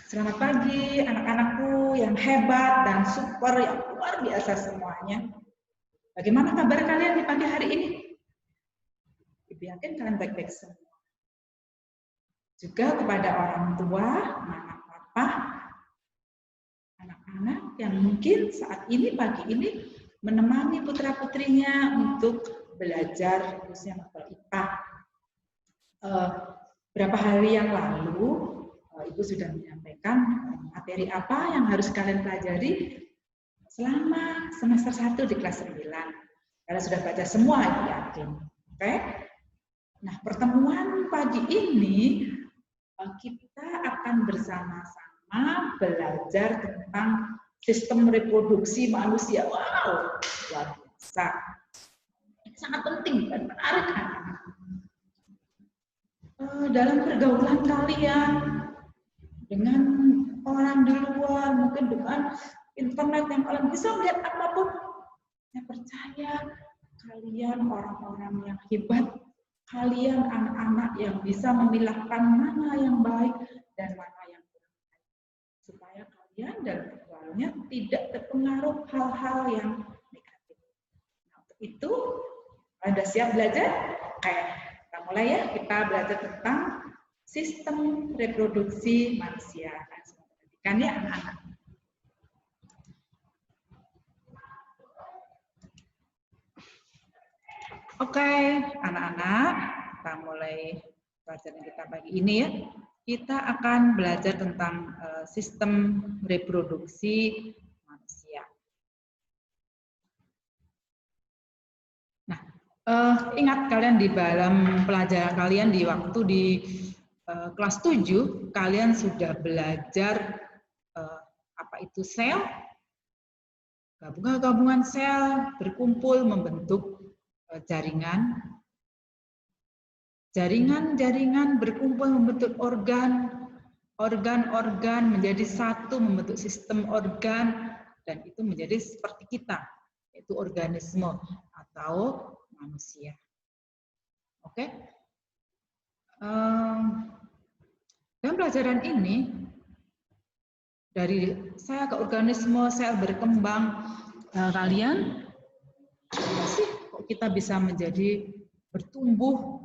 Selamat pagi anak-anakku yang hebat dan super, yang luar biasa semuanya. Bagaimana kabar kalian di pagi hari ini? Ibu yakin kalian baik-baik semua. Juga kepada orang tua, mama, papa, anak-anak yang mungkin saat ini, pagi ini, menemani putra-putrinya untuk belajar khususnya mata IPA. Berapa hari yang lalu, Ibu sudah menyampaikan materi apa yang harus kalian pelajari selama semester 1 di kelas 9. Kalian sudah baca semua, Ibu yakin. Oke? Nah, pertemuan pagi ini kita akan bersama-sama belajar tentang sistem reproduksi manusia. Wow, luar biasa. Sangat penting dan menarik. Dalam pergaulan kalian dengan orang di luar, mungkin dengan internet yang kalian bisa melihat apapun, saya percaya kalian orang-orang yang hebat, kalian anak-anak yang bisa memilahkan mana yang baik dan mana yang kurang baik, supaya kalian dalam pergaulannya tidak terpengaruh hal-hal yang negatif. Nah, untuk itu, Anda siap belajar? Oke, kita mulai ya. Kita belajar tentang sistem reproduksi manusia. Perhatikan ya anak-anak. Oke, anak-anak, kita mulai pelajaran kita pagi ini ya. Kita akan belajar tentang sistem reproduksi manusia. Nah, ingat kalian di dalam pelajaran kalian di waktu di kelas 7, kalian sudah belajar apa itu sel, gabungan-gabungan sel berkumpul membentuk jaringan. Jaringan-jaringan berkumpul membentuk organ, organ-organ menjadi satu membentuk sistem organ, dan itu menjadi seperti kita, yaitu organisme atau manusia. Oke? Dalam pelajaran ini, dari sel ke organisme, sel berkembang, kalian sih kok kita bisa menjadi bertumbuh,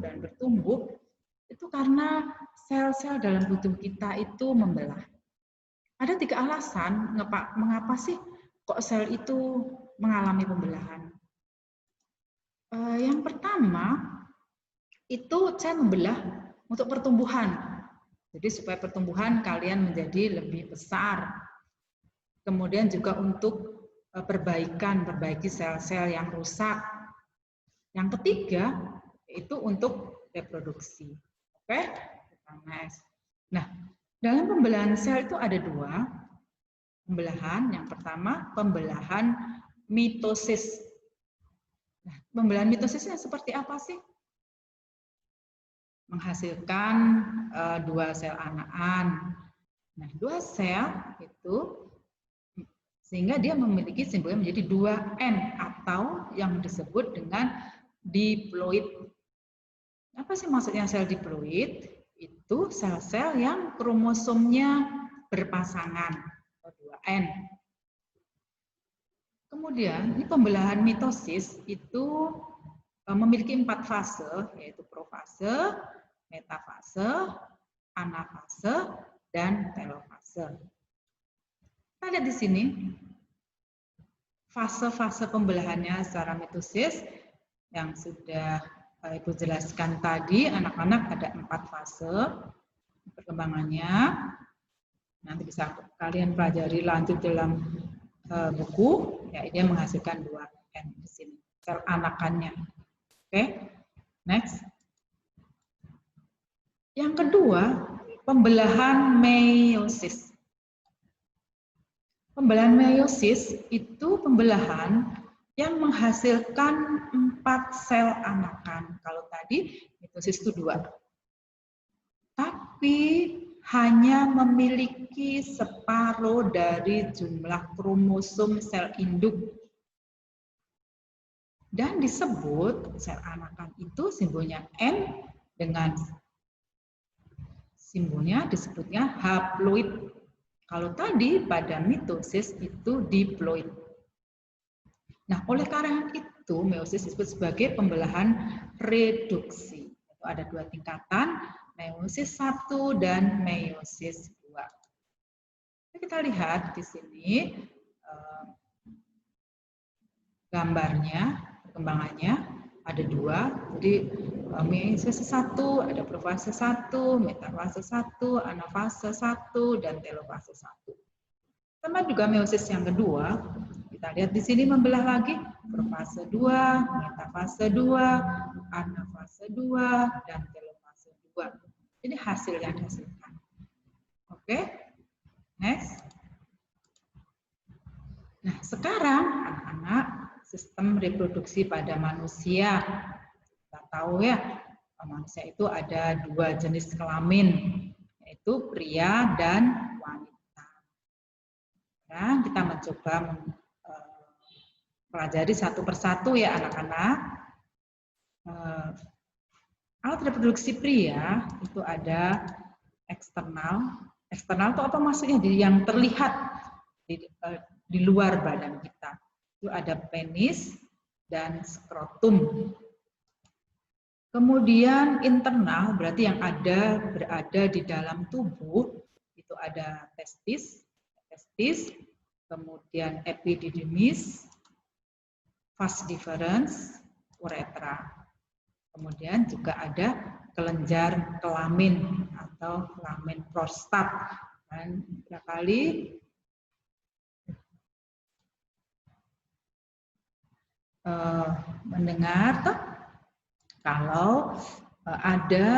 dan bertumbuh, itu karena sel-sel dalam tubuh kita itu membelah. Ada 3 alasan mengapa sih kok sel itu mengalami pembelahan. Yang pertama, itu sel membelah untuk pertumbuhan. Jadi supaya pertumbuhan kalian menjadi lebih besar. Kemudian juga untuk perbaiki sel-sel yang rusak. Yang ketiga, itu untuk reproduksi. Oke? Nah, dalam pembelahan sel itu ada 2 pembelahan. Yang pertama, pembelahan mitosis. Nah, pembelahan mitosisnya seperti apa sih? Menghasilkan 2 sel anakan. Nah, 2 sel itu sehingga dia memiliki simbolnya menjadi 2N atau yang disebut dengan diploid. Apa sih maksudnya sel diploid? Itu sel-sel yang kromosomnya berpasangan atau 2N. Kemudian, ini pembelahan mitosis itu memiliki 4 fase, yaitu profase, metafase, anafase, dan telofase. Kita lihat di sini fase-fase pembelahannya secara mitosis yang sudah Ibu jelaskan tadi. Anak-anak ada 4 fase perkembangannya. Nanti bisa kalian pelajari lanjut dalam buku. Ya, dia menghasilkan 2N di sini sel anakannya. Oke, next. Yang kedua, pembelahan meiosis. Pembelahan meiosis itu pembelahan yang menghasilkan 4 sel anakan. Kalau tadi mitosis itu 2. Tapi hanya memiliki separuh dari jumlah kromosom sel induk. Dan disebut sel anakan itu simbolnya N dengan simbolnya disebutnya haploid. Kalau tadi pada mitosis itu diploid. Nah, oleh karena itu meiosis disebut sebagai pembelahan reduksi. Itu ada 2 tingkatan, meiosis 1 dan meiosis 2. Kita lihat di sini gambarnya, perkembangannya ada 2. Jadi meiosis 1 ada profase 1, metafase 1, anafase 1, dan telofase 1. Sama juga meiosis yang kedua, kita lihat di sini membelah lagi profase 2, metafase 2, anafase 2, dan telofase 2. Ini hasil yang dihasilkan. Oke. Next. Nah, sekarang anak-anak, sistem reproduksi pada manusia. Kita tahu ya, manusia itu ada 2 jenis kelamin, yaitu pria dan wanita. Nah, kita mencoba pelajari satu persatu ya anak-anak. Alat reproduksi pria itu ada eksternal. Eksternal itu apa maksudnya? Jadi yang terlihat di luar badan kita. Itu ada penis dan skrotum. Kemudian internal berarti yang berada di dalam tubuh itu ada testis, kemudian epididymis, vas deferens, uretra. Kemudian juga ada kelenjar kelamin atau kelamin prostat. Dan barangkali mendengar tuh kalau ada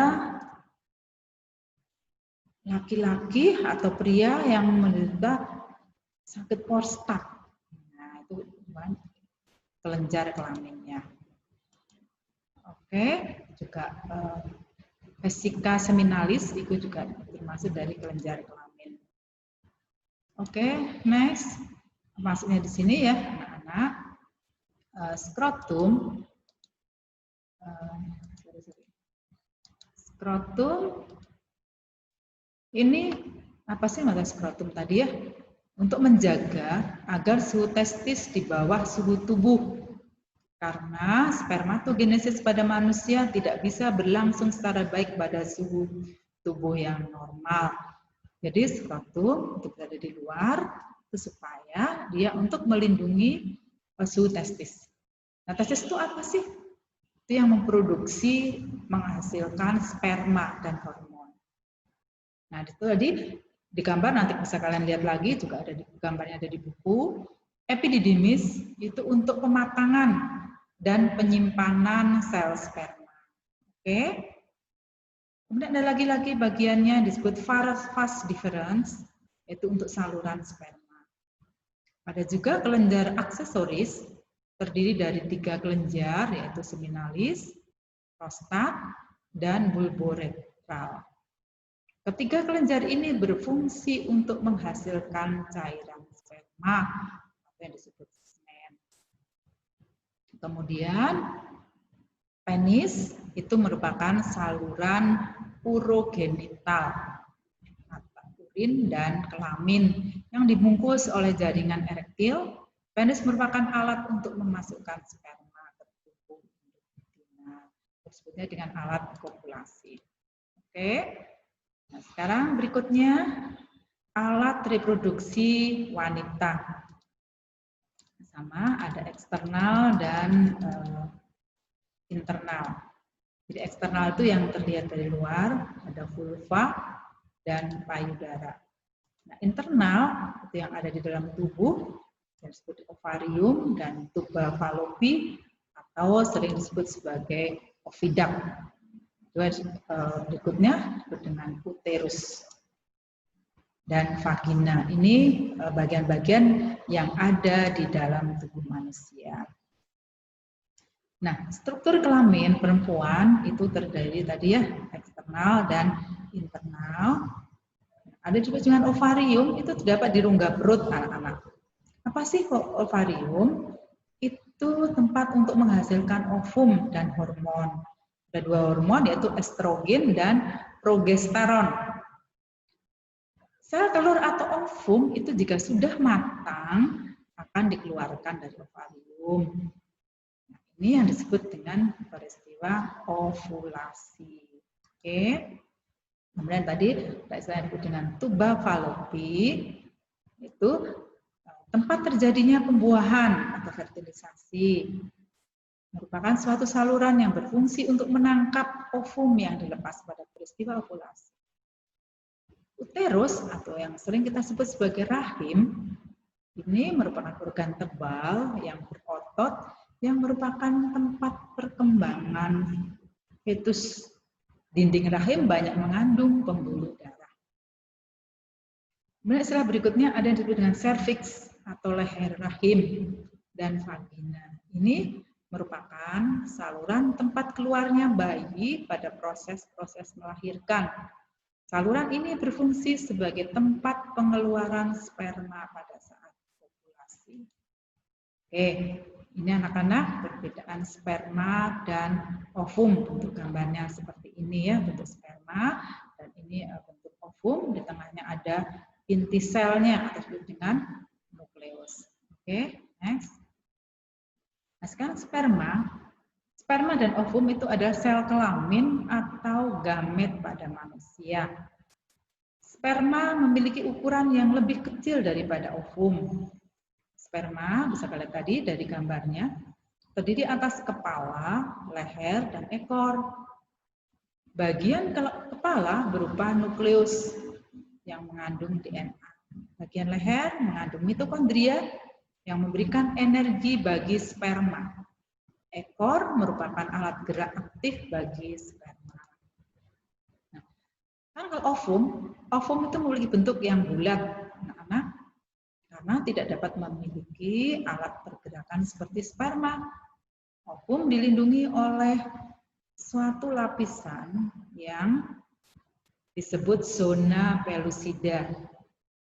laki-laki atau pria yang menderita sakit prostat. Nah, itu kelenjar kelaminnya. Oke, juga vesica seminalis itu juga termasuk dari kelenjar kelamin. Oke, next. Maksudnya di sini ya, anak-anak. Skrotum. Skrotum ini apa sih maksud skrotum tadi ya? Untuk menjaga agar suhu testis di bawah suhu tubuh. Karena spermatogenesis pada manusia tidak bisa berlangsung secara baik pada suhu tubuh yang normal. Jadi skrotum untuk berada di luar itu supaya dia untuk melindungi suhu testis. Nah, testis itu apa sih? Itu yang memproduksi, menghasilkan sperma dan hormon. Nah, itu tadi di gambar nanti bisa kalian lihat lagi juga ada di gambarnya ada di buku. Epididymis itu untuk pematangan dan penyimpanan sel sperma. Oke. Kemudian ada lagi bagiannya disebut vas deferens, yaitu untuk saluran sperma. Ada juga kelenjar aksesoris terdiri dari 3 kelenjar, yaitu seminalis, prostat, dan bulboretral. Ketiga kelenjar ini berfungsi untuk menghasilkan cairan sperma, yang disebut semen. Kemudian penis itu merupakan saluran urogenital, urin dan kelamin yang dibungkus oleh jaringan erektil. Penis merupakan alat untuk memasukkan sperma ke tubuh betina. Disebutnya dengan alat kopulasi. Oke. Nah, sekarang berikutnya alat reproduksi wanita. Sama ada eksternal dan internal. Jadi eksternal itu yang terlihat dari luar, ada vulva dan payudara. Nah, internal itu yang ada di dalam tubuh, yang disebut ovarium dan tuba fallopi atau sering disebut sebagai oviduct. Berikutnya disebut dengan uterus dan vagina. Ini bagian-bagian yang ada di dalam tubuh manusia. Nah, struktur kelamin perempuan itu terdiri tadi ya, eksternal dan internal. Ada juga dengan ovarium, itu terdapat di rongga perut anak-anak. Apa sih ovarium? Itu tempat untuk menghasilkan ovum dan hormon. Ada 2 hormon yaitu estrogen dan progesteron. Sel telur atau ovum itu jika sudah matang akan dikeluarkan dari ovarium. Nah, ini yang disebut dengan peristiwa ovulasi. Oke. Kemudian tadi saya disebut dengan tuba fallopi, itu tempat terjadinya pembuahan atau fertilisasi. Merupakan suatu saluran yang berfungsi untuk menangkap ovum yang dilepas pada peristiwa ovulasi. Uterus atau yang sering kita sebut sebagai rahim, ini merupakan organ tebal yang berotot yang merupakan tempat perkembangan fetus. Dinding rahim banyak mengandung pembuluh darah. Kemudian istilah berikutnya ada yang disebut dengan cervix atau leher rahim dan vagina. Ini merupakan saluran tempat keluarnya bayi pada proses-proses melahirkan. Saluran ini berfungsi sebagai tempat pengeluaran sperma pada saat ovulasi. Oke, ini anak-anak perbedaan sperma dan ovum. Bentuk gambarnya seperti ini ya, bentuk sperma, dan ini bentuk ovum. Di tengahnya ada inti selnya atau disebut dengan nukleus. Oke, next. Nah, sekarang sperma. Sperma dan ovum itu adalah sel kelamin atau gamet pada manusia. Sperma memiliki ukuran yang lebih kecil daripada ovum. Sperma, bisa kalian tadi dari gambarnya, terdiri atas kepala, leher, dan ekor. Bagian kepala berupa nukleus yang mengandung DNA. Bagian leher mengandung mitokondria yang memberikan energi bagi sperma. Ekor merupakan alat gerak aktif bagi sperma. Nah, kalau ovum itu memiliki bentuk yang bulat, anak-anak, karena tidak dapat memiliki alat pergerakan seperti sperma. Ovum dilindungi oleh suatu lapisan yang disebut zona pellucida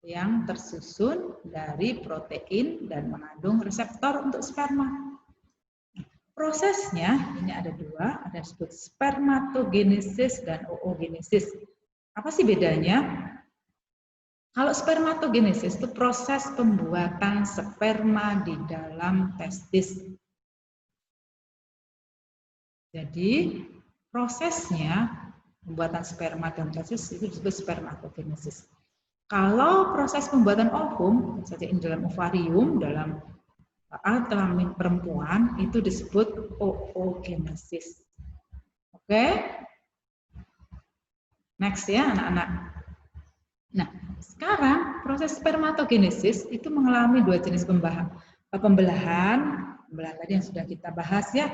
yang tersusun dari protein dan mengandung reseptor untuk sperma. Prosesnya ini ada dua, ada disebut spermatogenesis dan oogenesis. Apa sih bedanya? Kalau spermatogenesis itu proses pembuatan sperma di dalam testis. Jadi prosesnya pembuatan sperma dalam testis itu disebut spermatogenesis. Kalau proses pembuatan ovum, saja di dalam ovarium, dalam alat kelamin perempuan, itu disebut oogenesis. Oke? Next ya anak-anak. Nah, sekarang proses spermatogenesis itu mengalami dua jenis pembelahan. Pembelahan tadi yang sudah kita bahas ya.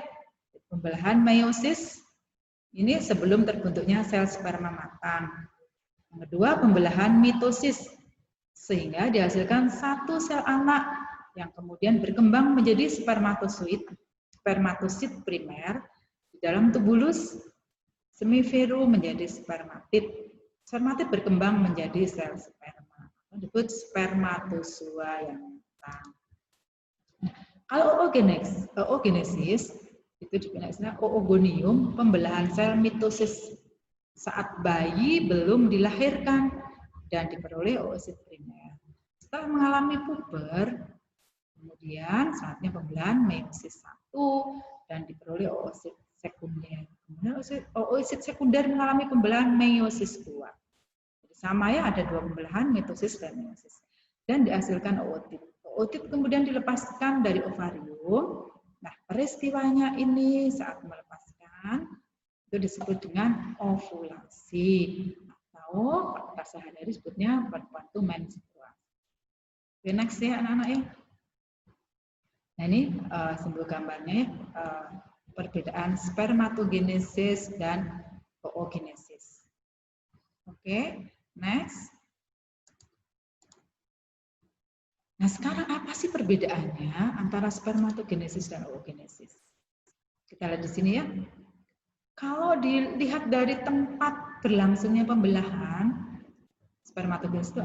Pembelahan meiosis, ini sebelum terbentuknya sel sperma matang. Yang kedua, pembelahan mitosis, sehingga dihasilkan satu sel anak yang kemudian berkembang menjadi spermatosit primer di dalam tubulus semiveru menjadi spermatid. Spermatid berkembang menjadi sel sperma, disebut spermatozoa yang matang. Nah, kalau oogenesis itu dikenal oogonium, pembelahan sel mitosis saat bayi belum dilahirkan dan diperoleh oosit primer. Setelah mengalami puber, kemudian saatnya pembelahan meiosis 1 dan diperoleh oosit sekunder. Kemudian oosit sekunder mengalami pembelahan meiosis 2. Jadi sama ya, ada dua pembelahan, mitosis dan meiosis. Dan dihasilkan ootit. Ootit kemudian dilepaskan dari ovarium. Nah, peristiwanya ini saat melepaskan itu disebut dengan ovulasi atau pada sehari-hari disebutnya waktu menstruasi. Oke, next ya anak-anak ya. Nah ini simbol gambarnya perbedaan spermatogenesis dan oogenesis. Oke, next. Nah sekarang apa sih perbedaannya antara spermatogenesis dan oogenesis? Kita lihat di sini ya. Kalau dilihat dari tempat berlangsungnya pembelahan, spermatogenesis itu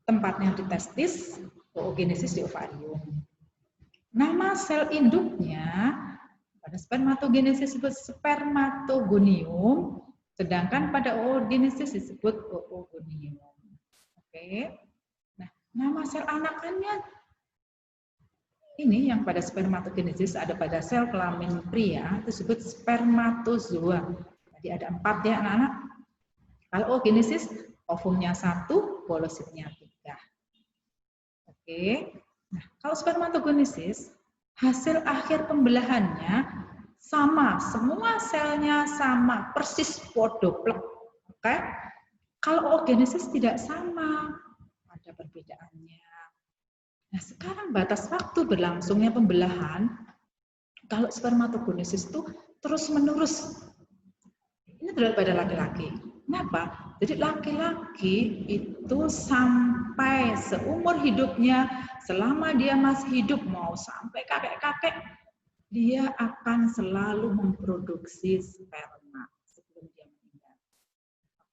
tempatnya di testis, oogenesis di ovarium. Nama sel induknya pada spermatogenesis disebut spermatogonium, sedangkan pada oogenesis disebut oogonium. Oke. Nah, nama sel anakannya ini yang pada spermatogenesis ada pada sel kelamin pria itu disebut spermatozoa. Jadi ada 4 ya anak-anak. Kalau oogenesis ovumnya 1, polositnya 3. Oke. Nah, kalau spermatogenesis hasil akhir pembelahannya sama, semua selnya sama, persis podoplek. Oke. Kalau oogenesis tidak sama, ada perbedaannya. Nah, sekarang batas waktu berlangsungnya pembelahan, kalau spermatogenesis itu terus-menerus. Ini terjadi pada laki-laki. Kenapa? Jadi laki-laki itu sampai seumur hidupnya, selama dia masih hidup, mau sampai kakek-kakek, dia akan selalu memproduksi sperma sebelum dia meninggal.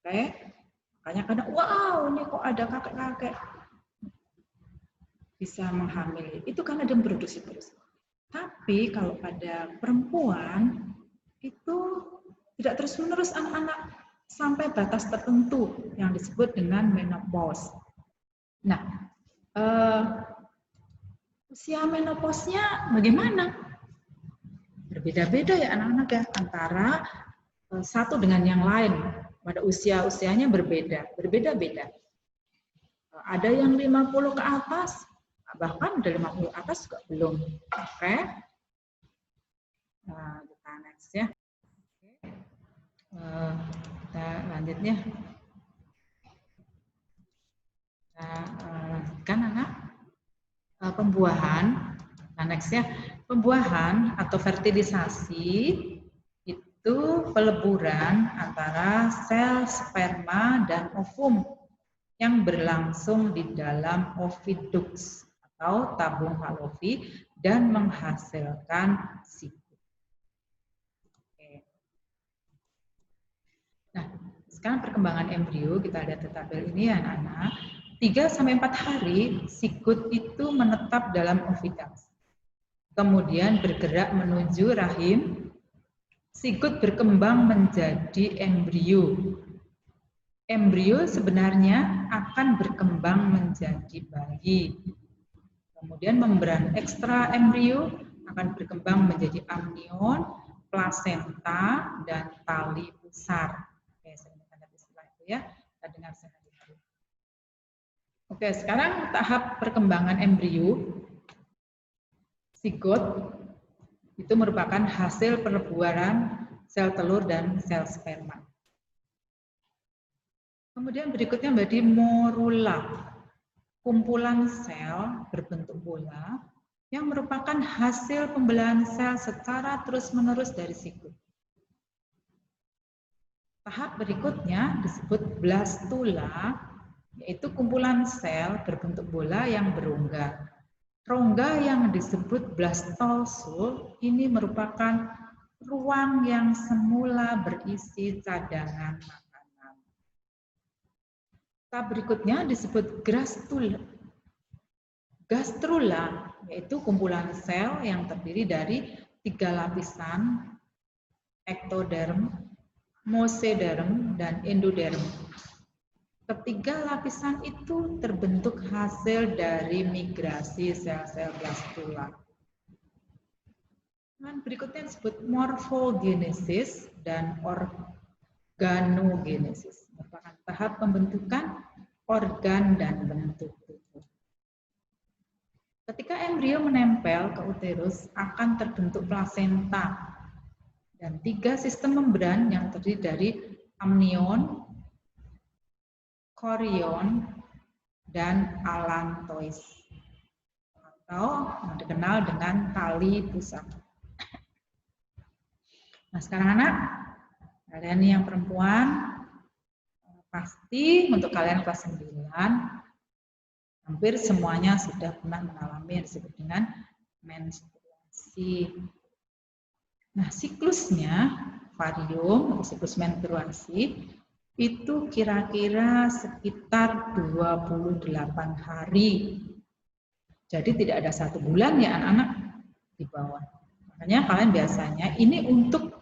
Oke? Makanya kadang, wow, ini kok ada kakek-kakek bisa menghamili, itu karena dia memproduksi terus. Tapi kalau pada perempuan itu tidak terus-menerus anak-anak sampai batas tertentu yang disebut dengan menopause. Nah, usia menopausnya bagaimana? Berbeda-beda ya anak-anak ya, antara satu dengan yang lain. Pada usianya berbeda-beda. Ada yang 50 ke atas, bahkan udah 50 atas juga belum. Oke. Nah, kita next ya. Kita lanjutnya. Kan anak pembuahan. Nah, next ya. Pembuahan atau fertilisasi itu peleburan antara sel sperma dan ovum yang berlangsung di dalam oviduct atau tabung Fallopi dan menghasilkan sigut. Nah, sekarang perkembangan embrio, kita lihat di tabel ini ya anak-anak. 3-4 hari sigut itu menetap dalam oviduct. Kemudian bergerak menuju rahim. Sigut berkembang menjadi embrio. Embrio sebenarnya akan berkembang menjadi bayi. Kemudian membran ekstra embrio akan berkembang menjadi amnion, plasenta, dan tali pusar. Oke, saya ingat istilah itu ya, kita dengar sehari-hari. Oke, sekarang tahap perkembangan embrio. Sigot itu merupakan hasil peleburan sel telur dan sel sperma. Kemudian berikutnya menjadi morula, kumpulan sel berbentuk bola yang merupakan hasil pembelahan sel secara terus-menerus dari sigut. Tahap berikutnya disebut blastula, yaitu kumpulan sel berbentuk bola yang berongga. Rongga yang disebut blastosul ini merupakan ruang yang semula berisi cadangan makanan. Tahap berikutnya disebut gastrula. Gastrula yaitu kumpulan sel yang terdiri dari 3 lapisan, ektoderm, mesoderm, dan endoderm. Ketiga lapisan itu terbentuk hasil dari migrasi sel-sel blastula. Dan berikutnya disebut morfogenesis dan organogenesis, merupakan tahap pembentukan organ dan bentuk tubuh. Ketika embrio menempel ke uterus akan terbentuk plasenta dan 3 sistem membran yang terdiri dari amnion, chorion, dan allantois atau yang dikenal dengan tali pusar. Nah, sekarang anak, kalian yang perempuan, pasti untuk kalian kelas 9, hampir semuanya sudah pernah mengalami yang disebut dengan menstruasi. Nah, siklusnya, varium atau siklus menstruasi, itu kira-kira sekitar 28 hari. Jadi tidak ada 1 bulan ya anak-anak di bawah. Makanya kalian biasanya ini untuk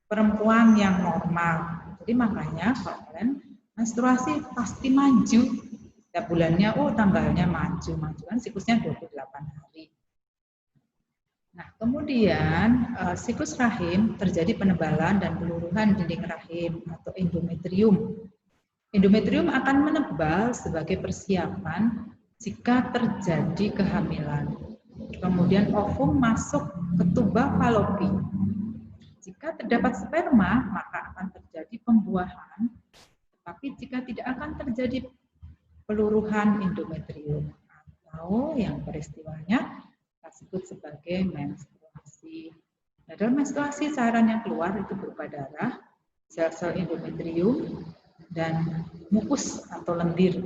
perempuan yang normal. Jadi makanya kalau kalian menstruasi pasti maju. Setiap bulannya, tanggalnya maju kan siklusnya 28 hari. Nah, kemudian siklus rahim terjadi penebalan dan peluruhan dinding rahim atau endometrium. Endometrium akan menebal sebagai persiapan jika terjadi kehamilan. Kemudian ovum masuk ke tuba falopi. Jika terdapat sperma, maka akan terjadi pembuahan. Tapi jika tidak akan terjadi peluruhan endometrium atau yang peristiwanya kita sebut sebagai menstruasi. Nah, dalam menstruasi cairan yang keluar itu berupa darah, sel-sel endometrium, dan mukus atau lendir.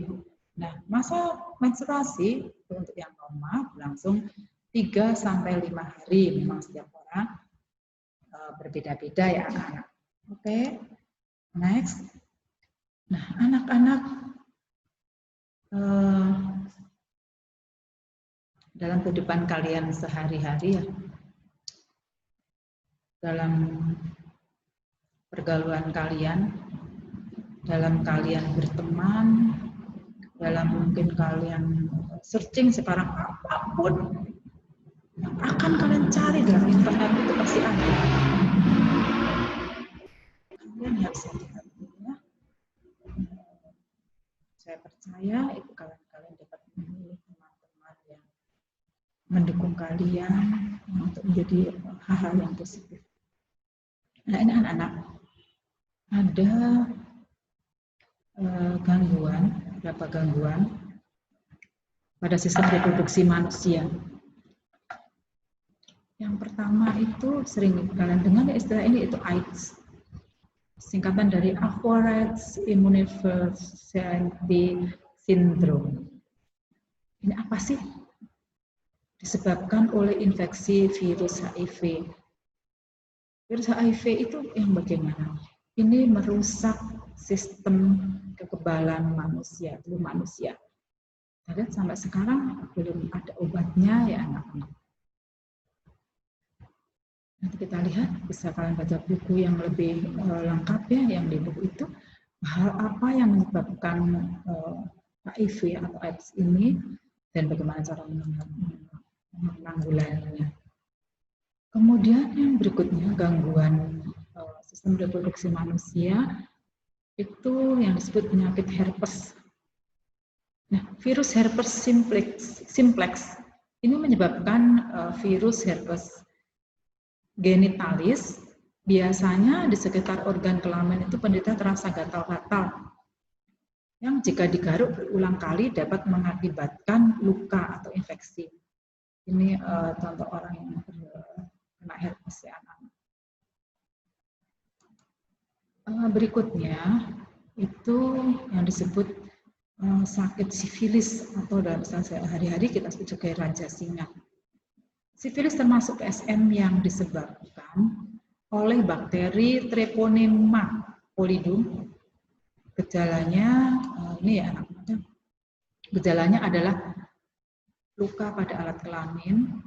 Nah, masa menstruasi untuk yang normal berlangsung 3-5 hari. Memang setiap orang berbeda-beda ya anak-anak. Oke, next. Nah, anak-anak dalam kehidupan kalian sehari-hari ya, dalam pergaulan kalian, dalam kalian berteman, dalam mungkin kalian searching sekarang apapun yang akan kalian cari dalam internet itu pasti ada. Kalian harus hati-hati ya. Saya percaya itu kalian dapat memilih teman-teman yang mendukung kalian untuk menjadi hal-hal yang positif. Nah, ini anak-anak, ada beberapa gangguan pada sistem reproduksi manusia. Yang pertama itu sering kalian dengar istilah ini, itu AIDS. Singkatan dari Acquired Immunodeficiency Syndrome. Ini apa sih? Disebabkan oleh infeksi virus HIV. Virus HIV itu yang bagaimana? Ini merusak sistem kekebalan manusia, tubuh manusia. Dan sampai sekarang belum ada obatnya ya anak-anak. Nanti kita lihat, bisa kalian baca buku yang lebih lengkap ya, yang di buku itu hal apa yang menyebabkan HIV atau AIDS ini dan bagaimana cara menanggulanginya. Kemudian yang berikutnya, gangguan sistem reproduksi manusia itu yang disebut penyakit herpes. Nah, virus herpes simplex ini menyebabkan virus herpes genitalis. Biasanya di sekitar organ kelamin itu penderita terasa gatal-gatal yang jika digaruk berulang kali dapat mengakibatkan luka atau infeksi. Ini contoh orang yang kena herpes ya anak-anak. Berikutnya itu yang disebut sakit sifilis atau dalam istilah sehari-hari kita sebut sebagai raja singa. Sifilis termasuk PSM yang disebabkan oleh bakteri Treponema pallidum. Gejalanya ini ya anak-anak. Gejalanya adalah luka pada alat kelamin,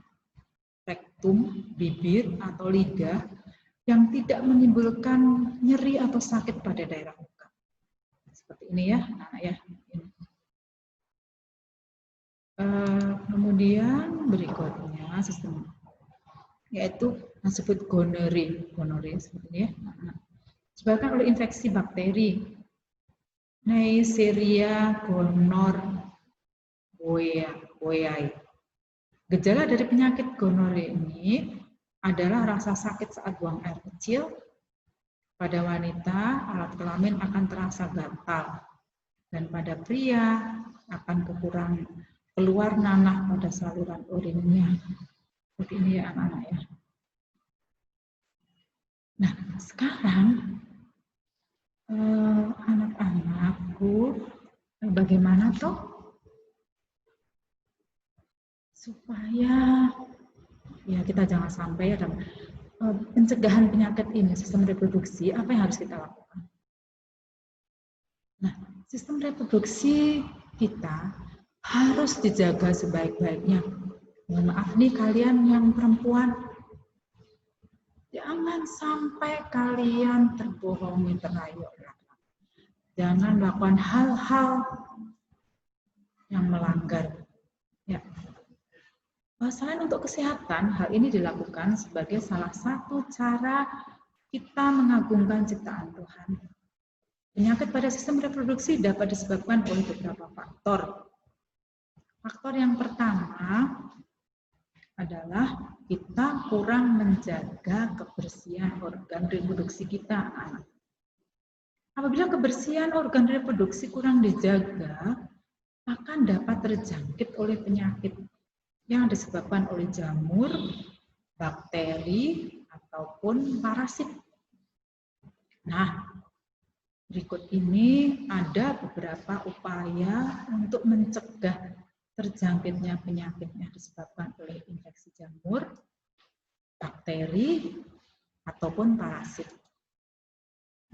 rektum, bibir atau lidah yang tidak menimbulkan nyeri atau sakit pada daerah luka. Seperti ini ya, anak-anak ya. Kemudian berikutnya sistem yaitu disebut gonore seperti ini ya. Disebabkan oleh infeksi bakteri Neisseria gonorrhoeae. Gejala dari penyakit gonore ini adalah rasa sakit saat buang air kecil. Pada wanita, alat kelamin akan terasa gatal, dan pada pria akan keluar nanah pada saluran urinnya. Seperti ini ya anak-anak ya. Nah, sekarang anak-anakku bagaimana toh supaya ya kita jangan sampai ada pencegahan penyakit ini, sistem reproduksi, apa yang harus kita lakukan? Nah, sistem reproduksi kita harus dijaga sebaik-baiknya. Mohon maaf nih kalian yang perempuan, jangan sampai kalian terbohongi, terayok. Jangan melakukan hal-hal yang melanggar. Ya. Selain untuk kesehatan, hal ini dilakukan sebagai salah satu cara kita mengagungkan ciptaan Tuhan. Penyakit pada sistem reproduksi dapat disebabkan oleh beberapa faktor. Faktor yang pertama adalah kita kurang menjaga kebersihan organ reproduksi kita, anak. Apabila kebersihan organ reproduksi kurang dijaga, akan dapat terjangkit oleh penyakit yang disebabkan oleh jamur, bakteri, ataupun parasit. Nah, berikut ini ada beberapa upaya untuk mencegah terjangkitnya penyakit yang disebabkan oleh infeksi jamur, bakteri, ataupun parasit.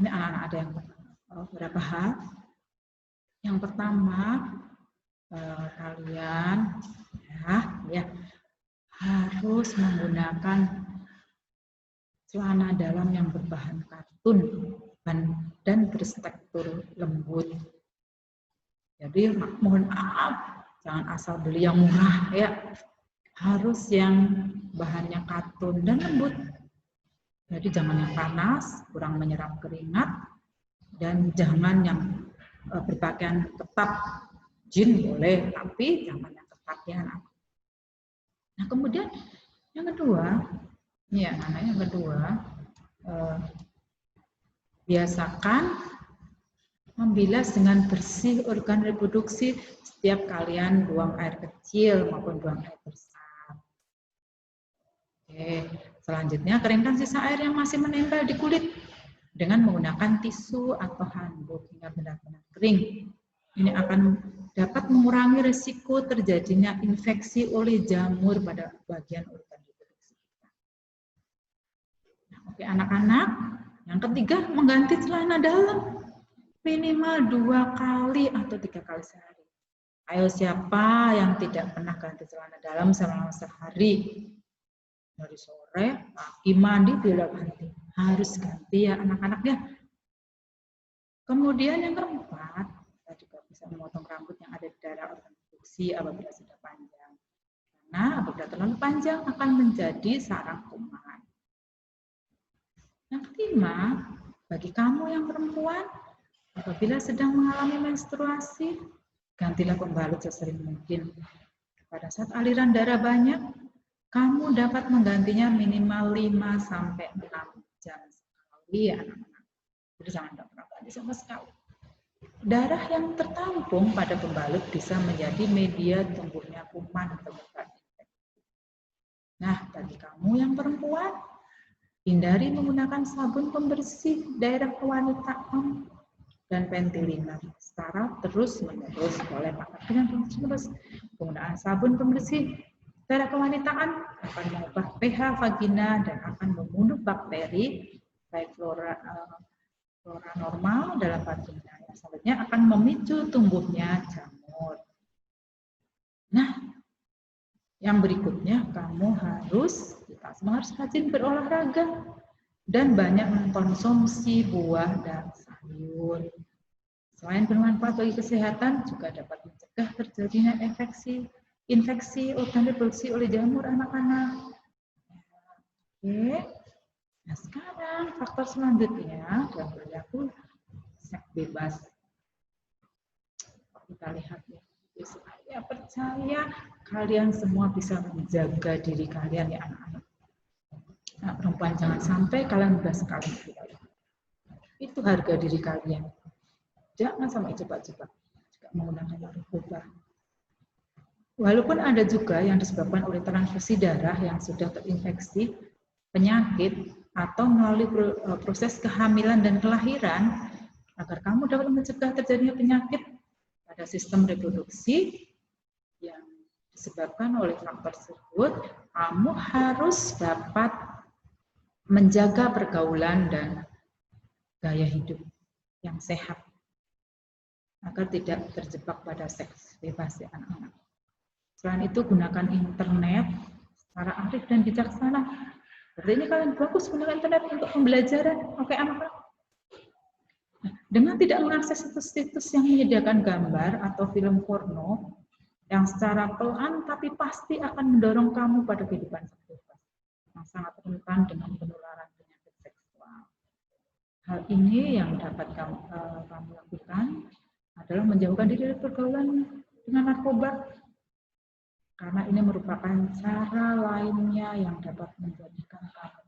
Ini anak-anak ada yang beberapa hal. Yang pertama, kalian ya harus menggunakan celana dalam yang berbahan katun dan bertekstur lembut. Jadi mohon maaf, jangan asal beli yang murah ya. Harus yang bahannya katun dan lembut. Jadi jangan yang panas, kurang menyerap keringat, dan jangan yang berpakaian ketat. Jin boleh, tapi jangan yang ketat ya. Nah kemudian yang kedua, ya yang kedua, biasakan membilas dengan bersih organ reproduksi setiap kalian buang air kecil maupun buang air besar. Oke, selanjutnya keringkan sisa air yang masih menempel di kulit dengan menggunakan tisu atau handuk hingga benar-benar kering. Ini akan dapat mengurangi risiko terjadinya infeksi oleh jamur pada bagian organ reproduksi kita. Nah, oke anak-anak, yang ketiga mengganti celana dalam minimal 2 kali atau 3 kali sehari. Ayo siapa yang tidak pernah ganti celana dalam selama sehari? Dari sore, pagi mandi, bila ganti. Harus ganti ya anak-anaknya. Kemudian yang keempat, kita juga bisa memotong rambut yang ada di daerah organ reproduksi apabila sudah panjang. Karena apabila terlalu panjang akan menjadi sarang kuman. Yang kelima, bagi kamu yang perempuan, apabila sedang mengalami menstruasi, gantilah pembalut sesering mungkin. Pada saat aliran darah banyak, kamu dapat menggantinya minimal 5-6 jam sekali ya anak-anak. Jadi jangan pernah ganti sama sekali. Darah yang tertampung pada pembalut bisa menjadi media tumbuhnya kuman atau infeksi. Nah, bagi kamu yang perempuan, hindari menggunakan sabun pembersih daerah kewanitaan dan pentiliner secara terus-menerus. Boleh pakai dengan terus-menerus. Penggunaan sabun pembersih daerah kewanitaan akan mengubah pH vagina dan akan membunuh bakteri baik flora normal dalam vagina. Yang selanjutnya akan memicu tumbuhnya jamur. Nah, yang berikutnya kamu harus rajin berolahraga dan banyak mengkonsumsi buah dan sayur. Selain bermanfaat bagi kesehatan, juga dapat mencegah terjadinya infeksi organ reproduksi oleh jamur anak-anak. Oke. Nah sekarang faktor selanjutnya dalam perilaku seks bebas. Kita lihat ya. Saya percaya kalian semua bisa menjaga diri kalian ya anak-anak. Nah, perempuan jangan sampai kalian bebas sekali. Itu harga diri kalian. Jangan sampai cepat-cepat juga menggunakan narkoba. Walaupun ada juga yang disebabkan oleh transfusi darah yang sudah terinfeksi penyakit atau melalui proses kehamilan dan kelahiran, agar kamu dapat mencegah terjadinya penyakit pada sistem reproduksi yang disebabkan oleh faktor tersebut, kamu harus dapat menjaga pergaulan dan gaya hidup yang sehat agar tidak terjebak pada seks bebas ya anak-anak. Selain itu gunakan internet secara arif dan bijaksana. Berarti ini kalian bagus gunakan internet untuk pembelajaran. Oke anak-anak. Nah, Dengan tidak mengakses situs-situs yang menyediakan gambar atau film porno yang secara pelan tapi pasti akan mendorong kamu pada kehidupan seksual yang sangat rentan dengan penularan penyakit seksual. Hal ini yang dapat kamu lakukan adalah menjauhkan diri dari pergaulan dengan narkoba, karena ini merupakan cara lainnya yang dapat menjadikan kamu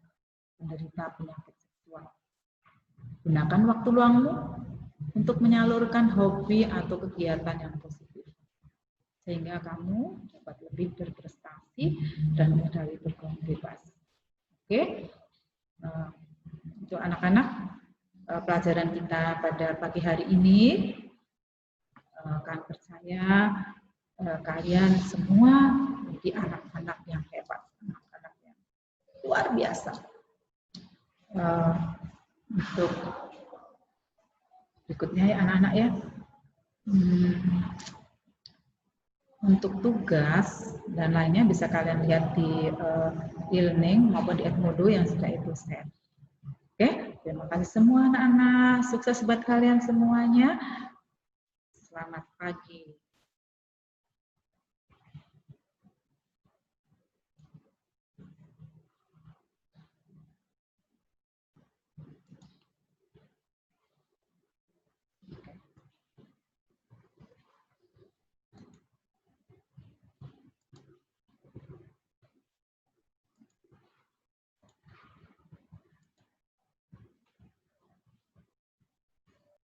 menderita penyakit seksual. Gunakan waktu luangmu untuk menyalurkan hobi atau kegiatan yang positif, sehingga kamu dapat lebih berprestasi dan menjadi bergaul bebas. Oke, untuk anak-anak, pelajaran kita pada pagi hari ini, kami percaya kalian semua menjadi anak-anak yang hebat, anak-anak yang luar biasa. Untuk berikutnya ya anak-anak ya, untuk tugas dan lainnya bisa kalian lihat di e-learning maupun di Edmodo yang sudah Ibu share. Oke, terima kasih semua anak-anak, sukses buat kalian semuanya. Selamat pagi.